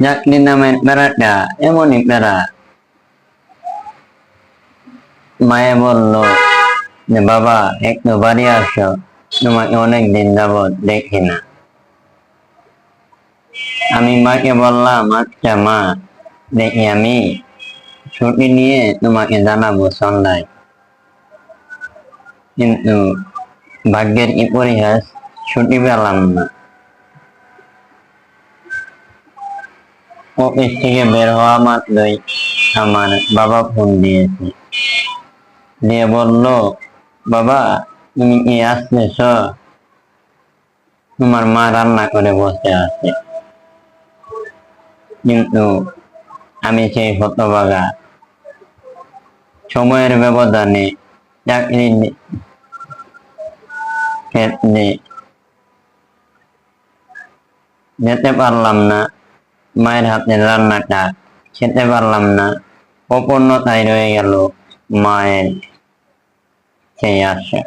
চাকরি নামের প্যারাটা এমনই প্যারা। মায়ে বলল যে বাবা একটু বাড়ি আসো, তোমাকে অনেক দিন যাবৎ দেখি না। আমি মাকে বললাম আচ্ছা মা, দেখি আমি ছুটি নিয়ে তোমাকে জানাবো সন্ধ্যায়। কিন্তু ভাগ্যের কি পরিহাস, ছুটি পেলাম না। অফিস থেকে বের হওয়া মাত্রই আমার বাবা ফোন দিয়েছে, দিয়ে বলল বাবা তুমি কি আসতেছ? তোমার মা রান্না করে বসে আছে। কিন্তু আমি সেই হতভাগা সময়ের ব্যবধানে চাকরি ক্ষেত্রে যেতে পারলাম না, মায়ের হাতের রান্নাটা খেতে পারলাম না। অপূর্ণতায় রয়ে গেল মায়ের সেই আশা।